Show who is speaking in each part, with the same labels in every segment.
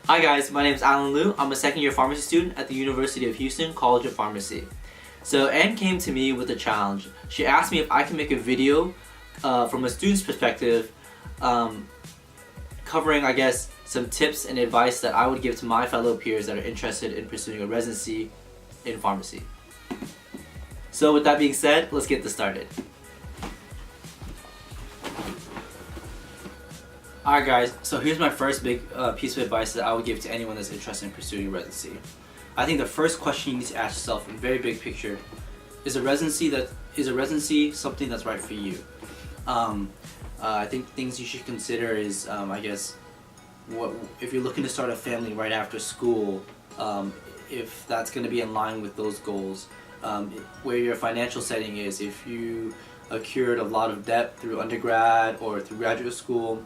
Speaker 1: Hi guys, my name is Alan Luu. I'm a second year pharmacy student at the University of Houston College of Pharmacy. So Anne came to me with a challenge. She asked me if I can make a video from a student's perspective covering, I guess, some tips and advice that I would give to my fellow peers that are interested in pursuing a residency in pharmacy. So with that being said, let's get this started. Alright guys, so here's my first big piece of advice that I would give to anyone that's interested in pursuing residency. I think the first question you need to ask yourself in very big picture is a residency something that's right for you? I think things you should consider is I guess if you're looking to start a family right after school, if that's going to be in line with those goals, where your financial setting is, if you accrued a lot of debt through undergrad or through graduate school,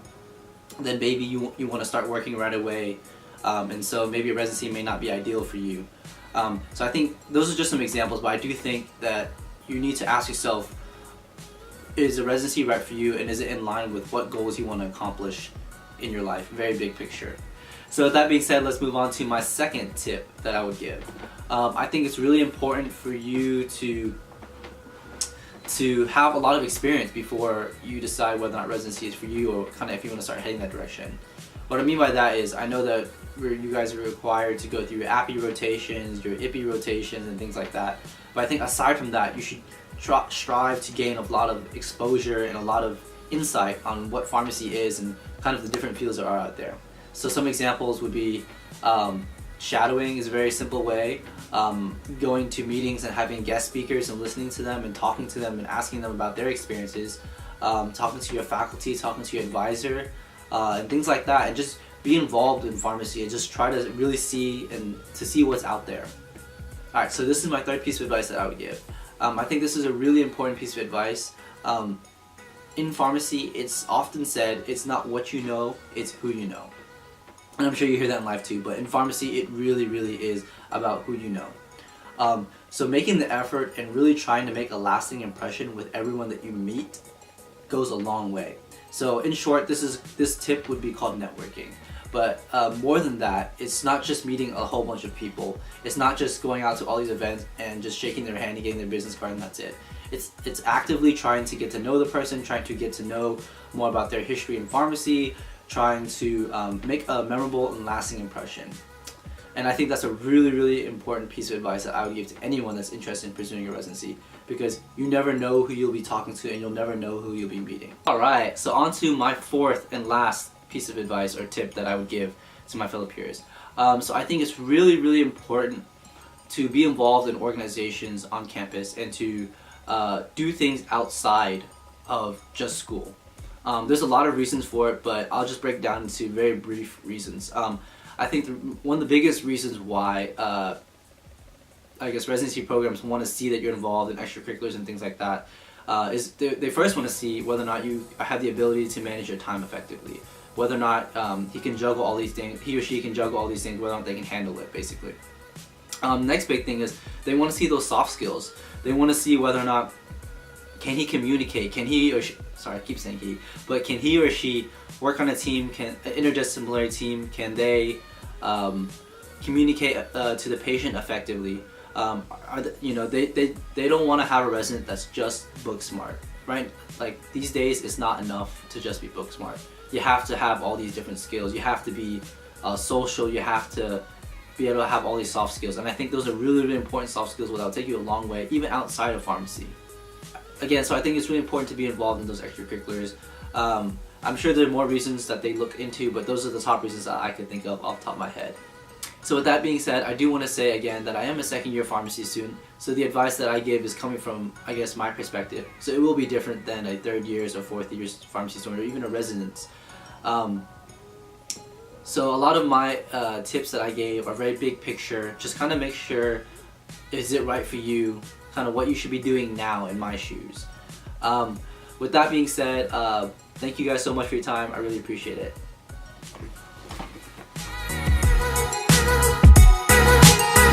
Speaker 1: then maybe you want to start working right away, and so maybe a residency may not be ideal for you. So I think those are just some examples, but I do think that you need to ask yourself, is a residency right for you, and is it in line with what goals you want to accomplish in your life? Very big picture. So with that being said, let's move on to my second tip that I would give. I think it's really important for you to have a lot of experience before you decide whether or not residency is for you, or kind of if you want to start heading that direction. What I mean by that is, I know that you guys are required to go through your API rotations, your IPI rotations, and things like that. But I think aside from that, you should strive to gain a lot of exposure and a lot of insight on what pharmacy is and kind of the different fields that are out there. So some examples would be shadowing is a very simple way. Going to meetings and having guest speakers and listening to them and talking to them and asking them about their experiences, talking to your faculty, talking to your advisor, and things like that, and just be involved in pharmacy and just try to really see what's out there. Alright, so this is my third piece of advice that I would give. I think this is a really important piece of advice. In pharmacy, it's often said it's not what you know, it's who you know. And I'm sure you hear that in life too, but in pharmacy it really is about who you know. So making the effort and really trying to make a lasting impression with everyone that you meet goes a long way. So in short, this tip would be called networking. But more than that, it's not just meeting a whole bunch of people. It's not just going out to all these events and just shaking their hand and getting their business card and that's it. It's actively trying to get to know the person, trying to get to know more about their history in pharmacy, trying to make a memorable and lasting impression. And I think that's a really important piece of advice that I would give to anyone that's interested in pursuing a residency, because you never know who you'll be talking to and you'll never know who you'll be meeting. Alright, so on to my fourth and last piece of advice or tip that I would give to my fellow peers. So I think it's really important to be involved in organizations on campus and to do things outside of just school. There's a lot of reasons for it, but I'll just break it down into very brief reasons. I think one of the biggest reasons why I guess residency programs want to see that you're involved in extracurriculars and things like that is they first want to see whether or not you have the ability to manage your time effectively, whether or not he or she can juggle all these things, whether or not they can handle it, basically. Next big thing is they want to see those soft skills. They want to see whether or not can he communicate, can he or she, sorry I keep saying he, but can he or she work on a team, an interdisciplinary team, can they communicate to the patient effectively? They don't want to have a resident that's just book smart, right? Like these days it's not enough to just be book smart. You have to have all these different skills. You have to be social, you have to be able to have all these soft skills, and I think those are really important soft skills that'll take you a long way, even outside of pharmacy. Again, so I think it's really important to be involved in those extracurriculars. I'm sure there are more reasons that they look into, but those are the top reasons that I could think of off the top of my head. So with that being said, I do want to say again that I am a second year pharmacy student, so the advice that I give is coming from, I guess, my perspective. So it will be different than a third year's or fourth year's pharmacy student or even a resident's. So a lot of my tips that I gave are very big picture, just kind of make sure, is it right for you, kind of what you should be doing now in my shoes. With that being said, thank you guys so much for your time, I really appreciate it.